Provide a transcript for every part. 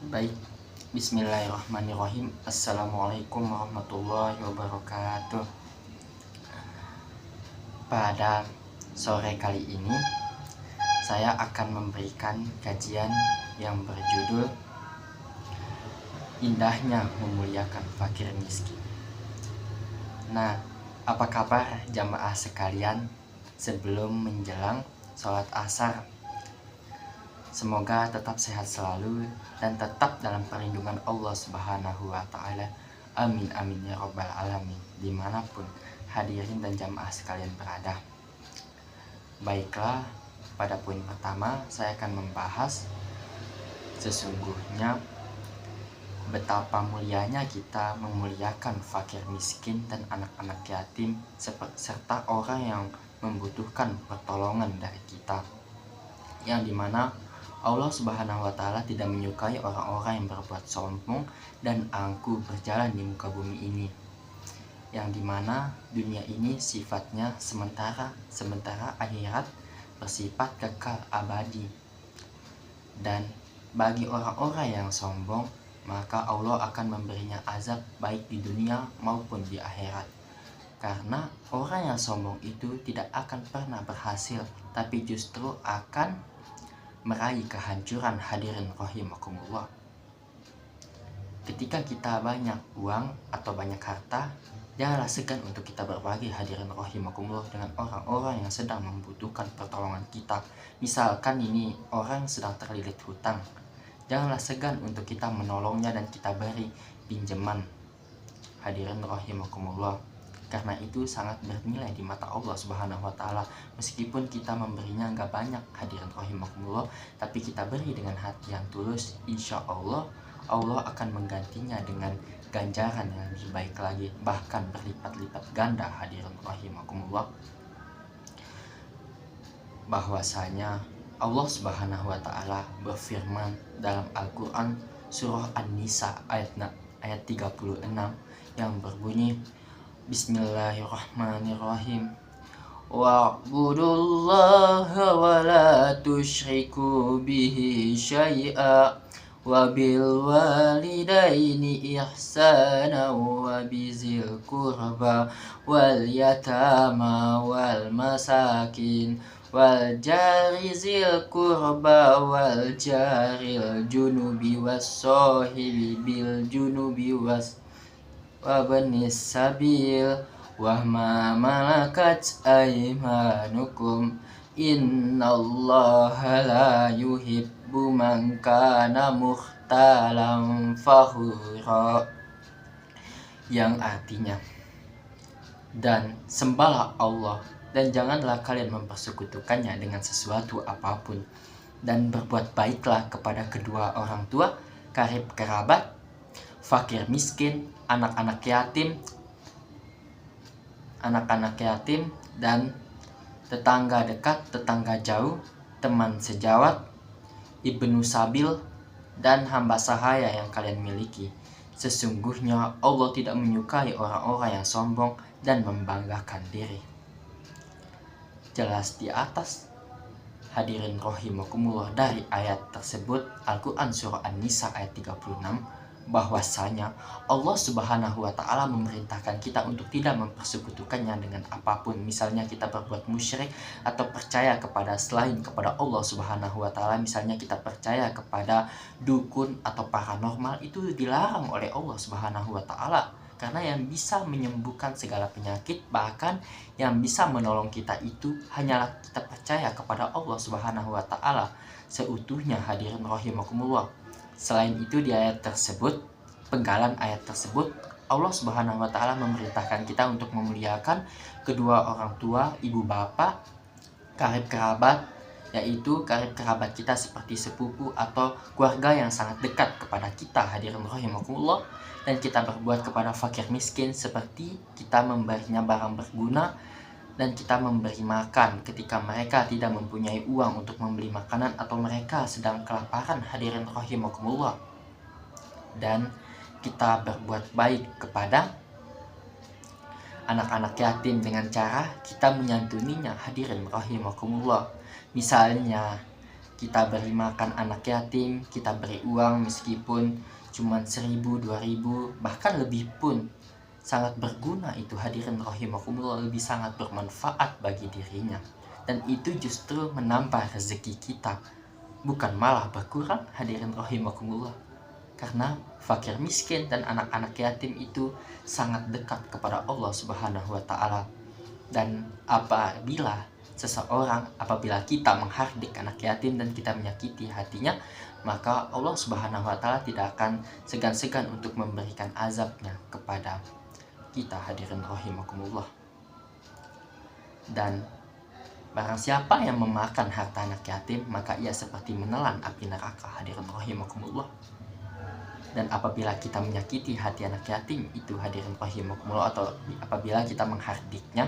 Baik, bismillahirrahmanirrahim. Assalamualaikum warahmatullahi wabarakatuh. Pada sore kali ini, saya akan memberikan kajian yang berjudul Indahnya Memuliakan Fakir Miskin. Nah, apa kabar jamaah sekalian sebelum menjelang sholat asar? Semoga tetap sehat selalu dan tetap dalam perlindungan Allah Subhanahu wa Ta'ala. Amin amin ya Rabbal Alamin, dimanapun hadirin dan jamaah sekalian berada. Baiklah, pada poin pertama saya akan membahas sesungguhnya betapa mulianya kita memuliakan fakir miskin dan anak-anak yatim serta orang yang membutuhkan pertolongan dari kita, yang dimana Allah Subhanahu wa Ta'ala tidak menyukai orang-orang yang berbuat sombong dan angkuh berjalan di muka bumi ini, yang dimana dunia ini sifatnya sementara akhirat bersifat kekal abadi. Dan bagi orang-orang yang sombong, maka Allah akan memberinya azab baik di dunia maupun di akhirat. Karena orang yang sombong itu tidak akan pernah berhasil, tapi justru akan meraih kehancuran. Hadirin rahimakumullah. Ketika kita banyak uang atau banyak harta, janganlah segan untuk kita berbagi, hadirin rahimakumullah, dengan orang-orang yang sedang membutuhkan pertolongan kita. Misalkan ini orang sedang terlilit hutang, janganlah segan untuk kita menolongnya dan kita beri pinjaman, hadirin rahimakumullah. Karena itu sangat bernilai di mata Allah Subhanahu wa Ta'ala. Meskipun kita memberinya nggak banyak, hadirin rahimakumullah, tapi kita beri dengan hati yang tulus, insya Allah Allah akan menggantinya dengan ganjaran yang lebih baik lagi, bahkan berlipat-lipat ganda, hadirin rahimakumullah. Bahwasanya Allah Subhanahu wa Ta'ala berfirman dalam Al-Quran surah An-Nisa ayat 36 yang berbunyi, Bismillahirrahmanirrahim. Wa'budullaha wa la tusyriku bihi syai'a wa bil walidaini ihsana wa bizil qurba wal yatama wal masakin wal jari zil qurba wal jaril junubi was sahibi bil junubi was wabnis sabil wa ma malakat aymanukum innallaha la yuhibbu man kana mukhtalan fakhura, yang artinya, dan sembahlah Allah dan janganlah kalian mempersekutukannya dengan sesuatu apapun, dan berbuat baiklah kepada kedua orang tua, karib kerabat, fakir miskin, anak-anak yatim dan tetangga dekat, tetangga jauh, teman sejawat, ibnu sabil, dan hamba sahaya yang kalian miliki. Sesungguhnya Allah tidak menyukai orang-orang yang sombong dan membanggakan diri. Jelas di atas, hadirin rahimakumullah, dari ayat tersebut Al-Quran surah An-Nisa ayat 36, bahwasanya Allah Subhanahu wa Ta'ala memerintahkan kita untuk tidak mempersekutukannya dengan apapun. Misalnya kita berbuat musyrik atau percaya kepada selain kepada Allah Subhanahu wa Ta'ala, misalnya kita percaya kepada dukun atau paranormal, itu dilarang oleh Allah Subhanahu wa Ta'ala. Karena yang bisa menyembuhkan segala penyakit, bahkan yang bisa menolong kita itu hanyalah kita percaya kepada Allah Subhanahu wa Ta'ala seutuhnya, hadirin rahimakumullah. Selain itu, di ayat tersebut, penggalan ayat tersebut, Allah Subhanahu wa Ta'ala memerintahkan kita untuk memuliakan kedua orang tua, ibu bapak, karib kerabat, yaitu karib kerabat kita seperti sepupu atau keluarga yang sangat dekat kepada kita, hadirin rahimakumullah. Dan kita berbuat kepada fakir miskin seperti kita memberinya barang berguna dan kita memberi makan ketika mereka tidak mempunyai uang untuk membeli makanan atau mereka sedang kelaparan, hadirin rahimakumullah. Dan kita berbuat baik kepada anak-anak yatim dengan cara kita menyantuninya, hadirin rahimakumullah. Misalnya kita beri makan anak yatim, kita beri uang meskipun cuma 1.000, 2.000, bahkan lebih pun sangat berguna itu hadirin rahimakumullah, lebih sangat bermanfaat bagi dirinya. Dan itu justru menambah rezeki kita, bukan malah berkurang hadirin rahimakumullah. Karena fakir miskin dan anak-anak yatim itu sangat dekat kepada Allah Subhanahu wa taala. Dan apabila kita menghardik anak yatim dan kita menyakiti hatinya, maka Allah Subhanahu wa taala tidak akan segan-segan untuk memberikan azabnya kepada kita hadirin rahimakumullah. Dan barang siapa yang memakan harta anak yatim, maka ia seperti menelan api neraka hadirin rahimakumullah. Dan apabila kita menyakiti hati anak yatim itu hadirin rahimakumullah, atau apabila kita menghardiknya,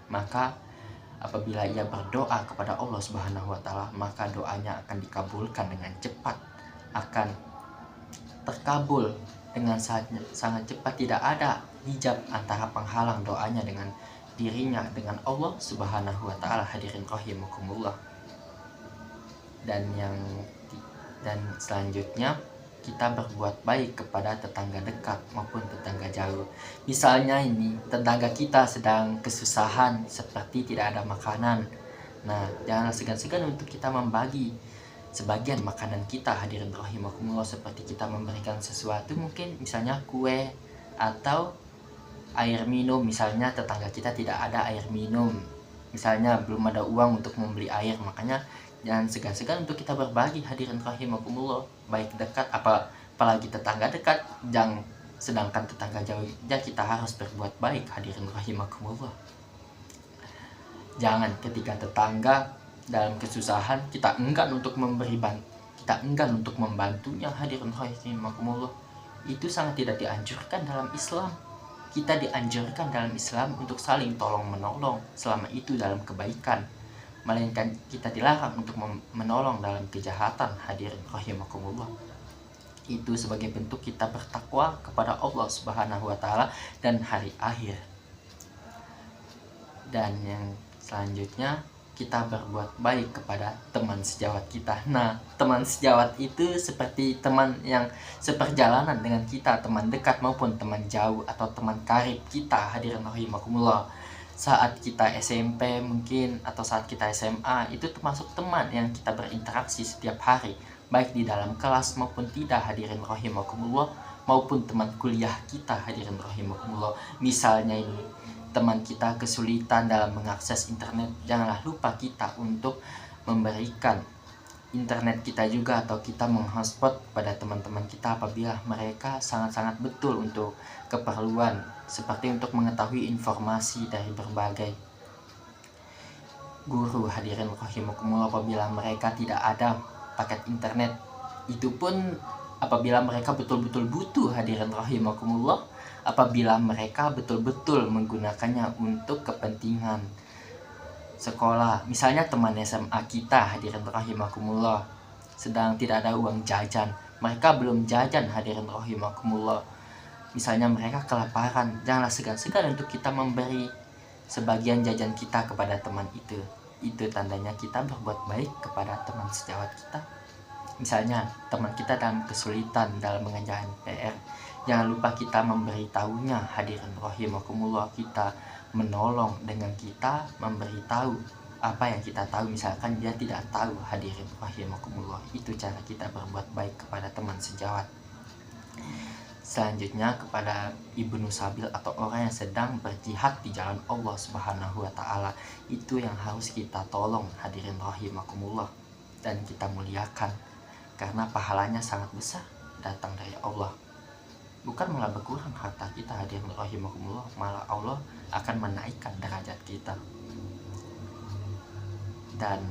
maka apabila ia berdoa kepada Allah Subhanahu wa taala, maka doanya akan dikabulkan dengan cepat, akan terkabul dengan sangat cepat. Tidak ada hijab antara penghalang doanya dengan dirinya dengan Allah Subhanahu wa taala hadirin rahimakumullah. Dan selanjutnya, kita berbuat baik kepada tetangga dekat maupun tetangga jauh. Misalnya ini tetangga kita sedang kesusahan seperti tidak ada makanan. Nah, janganlah segan-segan untuk kita membagi sebagian makanan kita hadirin rahimakumullah, seperti kita memberikan sesuatu, mungkin misalnya kue atau air minum. Misalnya tetangga kita tidak ada air minum, misalnya belum ada uang untuk membeli air, makanya jangan segan-segan untuk kita berbagi hadirin rahimakumullah, baik dekat apalagi tetangga dekat, sedangkan tetangga jauh ya kita harus berbuat baik hadirin rahimakumullah. Jangan ketika tetangga dalam kesusahan kita enggan untuk membantunya hadirin rahimakumullah. Itu sangat tidak dianjurkan dalam Islam. Kita dianjurkan dalam Islam untuk saling tolong menolong selama itu dalam kebaikan, melainkan kita dilarang untuk menolong dalam kejahatan hadirin rahimakumullah. Itu sebagai bentuk kita bertakwa kepada Allah Subhanahu wa taala dan hari akhir. Dan yang selanjutnya, kita berbuat baik kepada teman sejawat kita. Nah, teman sejawat itu seperti teman yang seperjalanan dengan kita, teman dekat maupun teman jauh atau teman karib kita hadirin rahimakumullah. Saat kita SMP mungkin atau saat kita SMA, itu termasuk teman yang kita berinteraksi setiap hari, baik di dalam kelas maupun tidak hadirin rahimakumullah, maupun teman kuliah kita hadirin rahimakumullah. Misalnya ini teman kita kesulitan dalam mengakses internet, janganlah lupa kita untuk memberikan internet kita juga, atau kita menghotspot pada teman-teman kita apabila mereka sangat-sangat betul untuk keperluan, seperti untuk mengetahui informasi dari berbagai guru hadirin rahimakumullah. Apabila mereka tidak ada paket internet, itu pun apabila mereka betul-betul butuh hadirin rahimakumullah, apabila mereka betul-betul menggunakannya untuk kepentingan sekolah. Misalnya teman SMA kita hadirin rahimakumullah sedang tidak ada uang jajan, mereka belum jajan hadirin rahimakumullah, misalnya mereka kelaparan, janganlah segan-segan untuk kita memberi sebagian jajan kita kepada teman itu. Itu tandanya kita berbuat baik kepada teman sejawat kita. Misalnya teman kita dalam kesulitan dalam mengerjakan PR, jangan lupa kita memberitahunya hadirin rahimakumullah. Kita menolong dengan kita memberitahu apa yang kita tahu. Misalkan dia tidak tahu hadirin rahimakumullah, itu cara kita berbuat baik kepada teman sejawat. Selanjutnya, kepada ibnu sabil atau orang yang sedang berjihad di jalan Allah Subhanahu wa taala, itu yang harus kita tolong hadirin rahimakumullah dan kita muliakan, karena pahalanya sangat besar datang dari Allah. Bukan malah berkurang harta kita hadirin rahimakumullah, malah Allah akan menaikkan derajat kita. Dan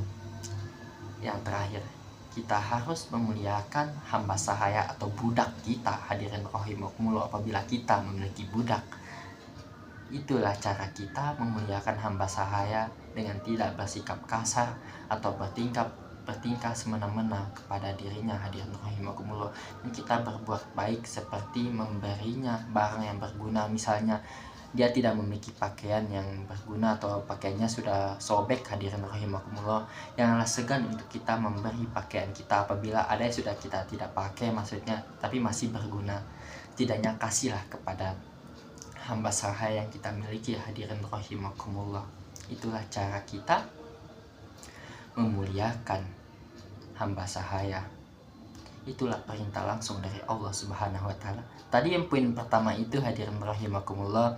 yang terakhir, kita harus memuliakan hamba sahaya atau budak kita hadirin rahimakumullah apabila kita memiliki budak. Itulah cara kita memuliakan hamba sahaya, dengan tidak bersikap kasar atau bertingkah semena-mena kepada dirinya hadirin rahimakumullah. Dan kita berbuat baik seperti memberinya barang yang berguna, misalnya dia tidak memiliki pakaian yang berguna atau pakaiannya sudah sobek, hadirin rahimakumullah, janganlah segan untuk kita memberi pakaian kita apabila ada yang sudah kita tidak pakai maksudnya, tapi masih berguna. Tidaknya kasihlah kepada hamba sahaya yang kita miliki, hadirin rahimakumullah. Itulah cara kita memuliakan hamba sahaya. Itulah perintah langsung dari Allah Subhanahu wa Ta'ala. Tadi yang poin pertama itu, hadirin rahimakumullah,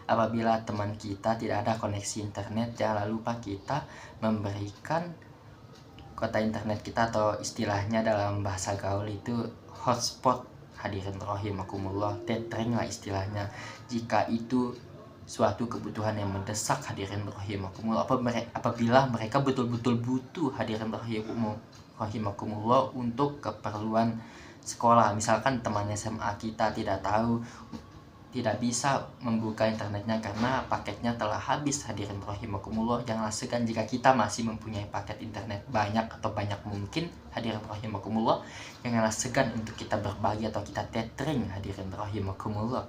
apabila teman kita tidak ada koneksi internet, jangan lupa kita memberikan kuota internet kita, atau istilahnya dalam bahasa gaul itu hotspot, hadirin rahimakumullah, tethering lah istilahnya, jika itu suatu kebutuhan yang mendesak, hadirin rahimakumullah, apabila mereka betul-betul butuh, hadirin rahimakumullah, untuk keperluan sekolah. Misalkan teman SMA kita tidak bisa membuka internetnya karena paketnya telah habis, hadirin rahimakumullah, janganlah segan jika kita masih mempunyai paket internet banyak atau banyak mungkin, hadirin rahimakumullah, janganlah segan untuk kita berbagi atau kita tethering, hadirin rahimakumullah.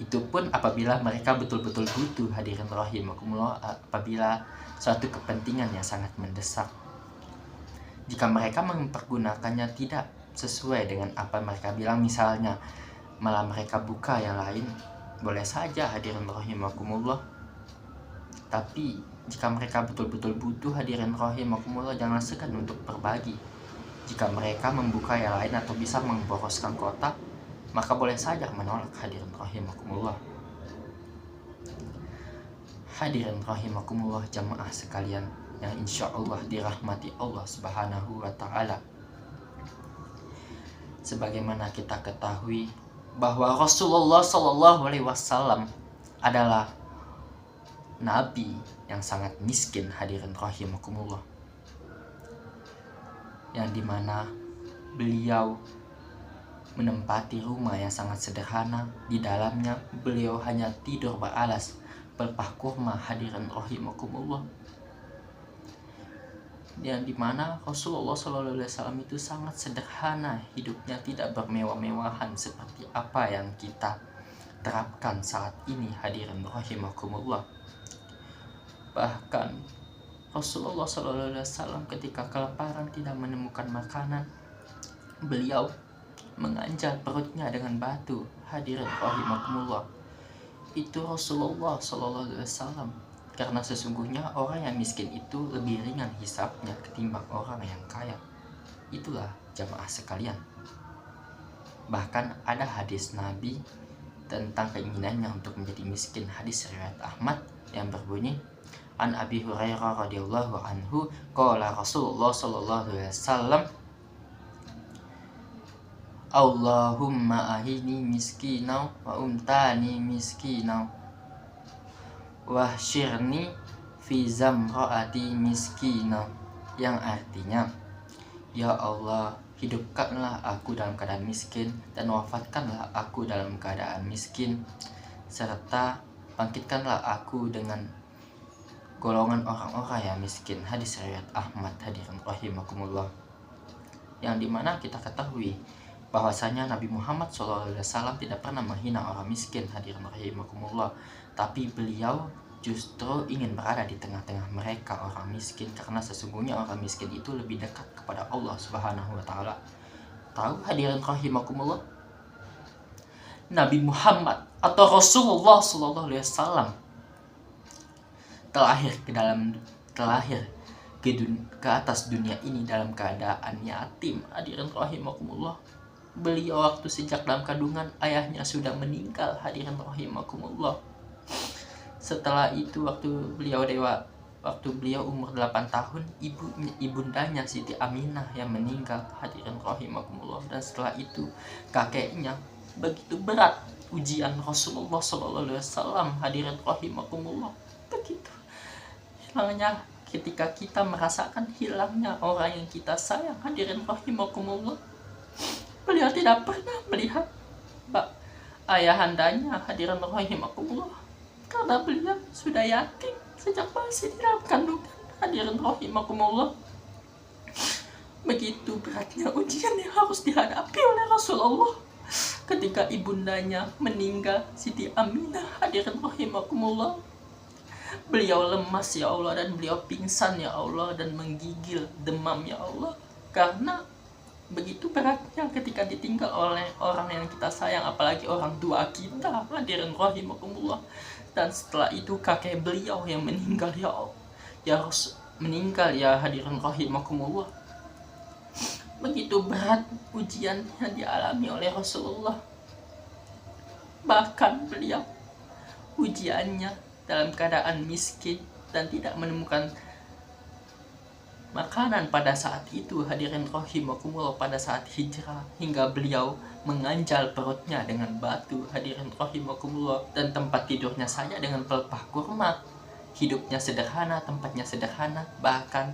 Itu pun apabila mereka betul-betul butuh, hadirin rahimakumullah, apabila suatu kepentingan yang sangat mendesak. Jika mereka mempergunakannya tidak sesuai dengan apa mereka bilang, misalnya malah mereka buka yang lain, boleh saja, hadirin rahimakumullah. Tapi jika mereka betul-betul butuh, hadirin rahimakumullah, jangan segan untuk berbagi. Jika mereka membuka yang lain atau bisa memboroskan kuota, maka boleh saja menolak, hadirin rahimakumullah. Hadirin rahimakumullah, jamaah sekalian yang insya Allah dirahmati Allah Subhanahu wa Ta'ala. Sebagaimana kita ketahui bahwa Rasulullah Shallallahu Alaihi Wasallam adalah nabi yang sangat miskin, hadirin rahimakumullah, yang dimana beliau menempati rumah yang sangat sederhana. Di dalamnya beliau hanya tidur beralas pelepah kurma, hadirin rahimakumullah, yang dimana Rasulullah SAW itu sangat sederhana hidupnya, tidak bermewah-mewahan seperti apa yang kita terapkan saat ini, hadirin rahimakumullah. Bahkan Rasulullah SAW ketika kelaparan tidak menemukan makanan, beliau menganjal perutnya dengan batu, hadirin rahimakumullah. Itu Rasulullah SAW, karena sesungguhnya orang yang miskin itu lebih ringan hisabnya ketimbang orang yang kaya. Itulah jamaah sekalian. Bahkan ada hadis Nabi tentang keinginannya untuk menjadi miskin, hadis riwayat Ahmad yang berbunyi, An Abi Hurairah radhiyallahu anhu qala Rasulullah sallallahu alaihi wasallam, Allahumma ahini miskinau wa umtani miskinau wahsyirni fi zamraati miskinau, yang artinya, ya Allah, hidupkanlah aku dalam keadaan miskin dan wafatkanlah aku dalam keadaan miskin, serta bangkitkanlah aku dengan golongan orang-orang yang miskin, hadis riwayat Ahmad, hadirin rahimakumullah. Yang dimana kita ketahui bahwasanya Nabi Muhammad SAW tidak pernah menghina orang miskin, hadirin rahimakumullah, tapi beliau justru ingin berada di tengah-tengah mereka orang miskin, karena sesungguhnya orang miskin itu lebih dekat kepada Allah Subhanahu wa Ta'ala. Tahu, hadirin rahimakumullah, Nabi Muhammad atau Rasulullah SAW terlahir ke atas dunia ini dalam keadaan yatim, hadirin rahimakumullah. Beliau waktu sejak dalam kandungan ayahnya sudah meninggal, hadirin rahimakumullah. Setelah itu waktu beliau umur 8 tahun, ibundanya Siti Aminah yang meninggal, hadirin rahimakumullah. Dan setelah itu kakeknya, begitu berat ujian Rasulullah SAW, hadirin rahimakumullah. Begitu hilangnya, ketika kita merasakan hilangnya orang yang kita sayang, hadirin rahimakumullah, beliau tidak pernah melihat ayahandanya, hadirin rahimakumullah, karena beliau sudah yatim sejak masih di dalam kandungan, hadirin rahimakumullah. Begitu beratnya ujian yang harus dihadapi oleh Rasulullah ketika ibundanya meninggal, Siti Aminah, hadirin rahimakumullah, beliau lemas ya Allah, dan beliau pingsan ya Allah, dan menggigil demam ya Allah, karena begitu beratnya ketika ditinggal oleh orang yang kita sayang, apalagi orang tua kita, hadirin rahimakumullah. Dan setelah itu kakek beliau yang meninggal ya Allah, meninggal ya hadirin rahimakumullah. Begitu berat ujian yang dialami oleh Rasulullah. Bahkan beliau ujiannya dalam keadaan miskin dan tidak menemukan makanan pada saat itu, hadirin rahimakumullah, pada saat hijrah, hingga beliau menganjal perutnya dengan batu, hadirin rahimakumullah, dan tempat tidurnya saja dengan pelepah kurma. Hidupnya sederhana, tempatnya sederhana, bahkan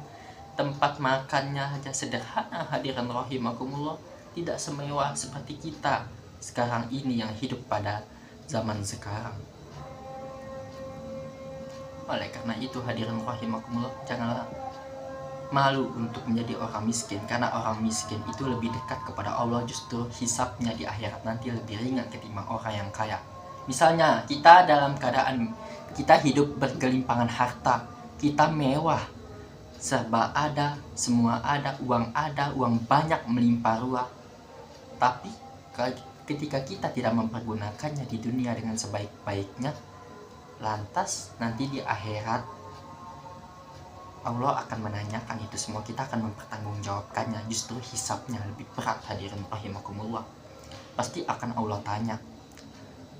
tempat makannya saja sederhana, hadirin rahimakumullah. Tidak semewah seperti kita sekarang ini yang hidup pada zaman sekarang. Oleh karena itu, hadirin rahimakumullah, janganlah malu untuk menjadi orang miskin, karena orang miskin itu lebih dekat kepada Allah. Justru hisabnya di akhirat nanti lebih ringan ketimbang orang yang kaya. Misalnya kita dalam keadaan kita hidup bergelimpangan harta, kita mewah, serba ada, semua ada, uang banyak melimpah ruah, tapi ketika kita tidak mempergunakannya di dunia dengan sebaik-baiknya, lantas nanti di akhirat Allah akan menanyakan itu semua, kita akan mempertanggungjawabkannya. Justru hisabnya lebih berat, hadirin rahimakumullah. Pasti akan Allah tanya,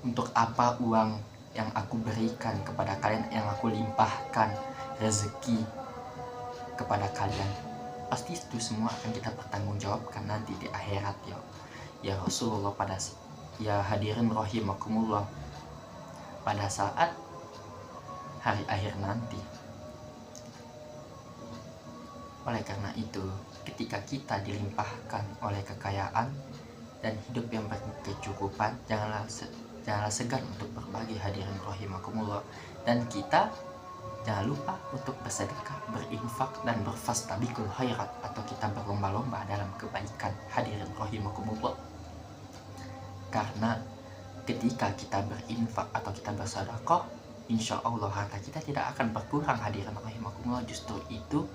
untuk apa uang yang aku berikan kepada kalian, yang aku limpahkan rezeki kepada kalian? Pasti itu semua akan kita pertanggungjawabkan nanti di akhirat ya Rasulullah, ya hadirin rahimakumullah, pada saat hari akhir nanti. Oleh karena itu, ketika kita dilimpahkan oleh kekayaan dan hidup yang berkecukupan, janganlah segan untuk berbagi, hadirin rahimakumullah. Dan kita jangan lupa untuk bersedekah, berinfak, dan berfastabiqul khairat, atau kita berlomba-lomba dalam kebaikan, hadirin rahimakumullah. Karena ketika kita berinfak atau kita bersedekah, insya Allah harta kita tidak akan berkurang, hadirin rahimakumullah. Justru itu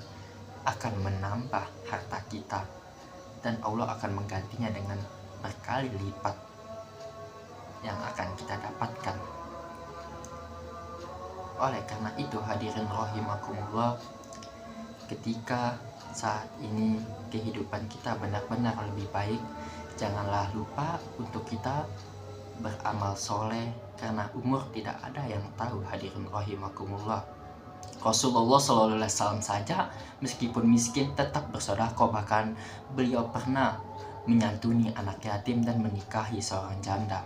akan menambah harta kita, dan Allah akan menggantinya dengan berkali lipat yang akan kita dapatkan. Oleh karena itu, hadirin rahimakumullah, ketika saat ini kehidupan kita benar-benar lebih baik, janganlah lupa untuk kita beramal soleh, karena umur tidak ada yang tahu, hadirin rahimakumullah. Rasulullah SAW saja meskipun miskin tetap bersedekah, bahkan beliau pernah menyantuni anak yatim dan menikahi seorang janda.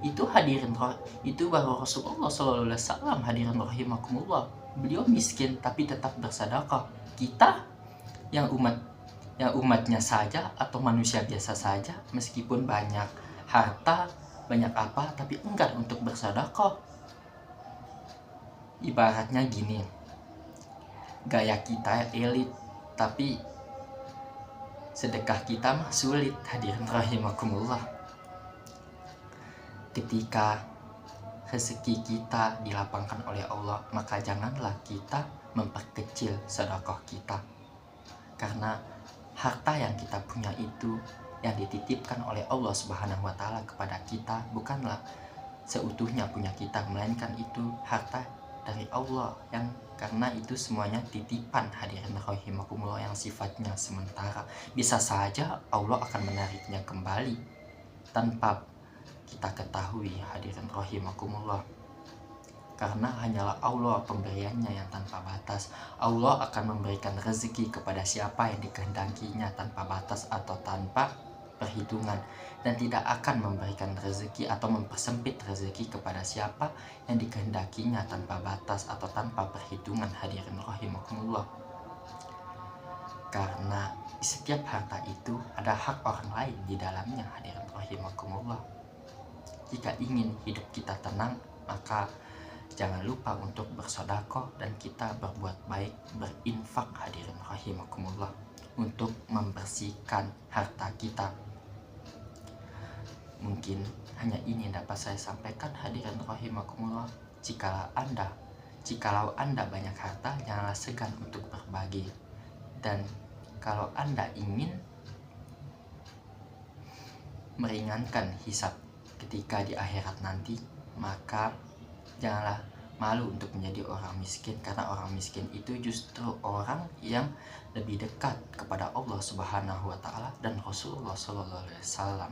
Itu hadirin, itu baru Rasulullah SAW, hadirin rahimakumullah. Beliau miskin tapi tetap bersedekah. Kita yang umatnya saja atau manusia biasa saja, meskipun banyak harta, banyak apa, tapi enggan untuk bersedekah. Ibaratnya gini, gaya kita elit tapi sedekah kita mah sulit, hadirin rahimakumullah. Ketika rezeki kita dilapangkan oleh Allah, maka janganlah kita memperkecil sedekah kita, karena harta yang kita punya itu yang dititipkan oleh Allah Subhanahu wa Ta'ala kepada kita, bukanlah seutuhnya punya kita, melainkan itu harta dari Allah, yang karena itu semuanya titipan, hadirin rahimakumullah, yang sifatnya sementara. Bisa saja Allah akan menariknya kembali tanpa kita ketahui, hadirin rahimakumullah. Karena hanyalah Allah pemberiannya yang tanpa batas. Allah akan memberikan rezeki kepada siapa yang dikehendakinya tanpa batas atau tanpa perhitungan, dan tidak akan memberikan rezeki atau mempersempit rezeki kepada siapa yang dikehendakinya tanpa batas atau tanpa perhitungan, hadirin rahimakumullah. Karena di setiap harta itu ada hak orang lain di dalamnya, hadirin rahimakumullah. Jika ingin hidup kita tenang, maka jangan lupa untuk bersedekah dan kita berbuat baik, berinfak, hadirin rahimakumullah, untuk membersihkan harta kita. Mungkin hanya ini yang dapat saya sampaikan, hadirin rahimakumullah. Jikalau Anda banyak harta, janganlah segan untuk berbagi. Dan kalau Anda ingin meringankan hisab ketika di akhirat nanti, maka janganlah malu untuk menjadi orang miskin, karena orang miskin itu justru orang yang lebih dekat kepada Allah Subhanahu wa taala dan Rasulullah sallallahu alaihi wasallam.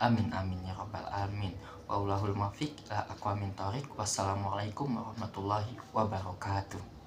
Amin amin ya rabbal alamin. Wallahul muwaffiq ila aqwamit thoriq. Wassalamualaikum warahmatullahi wabarakatuh.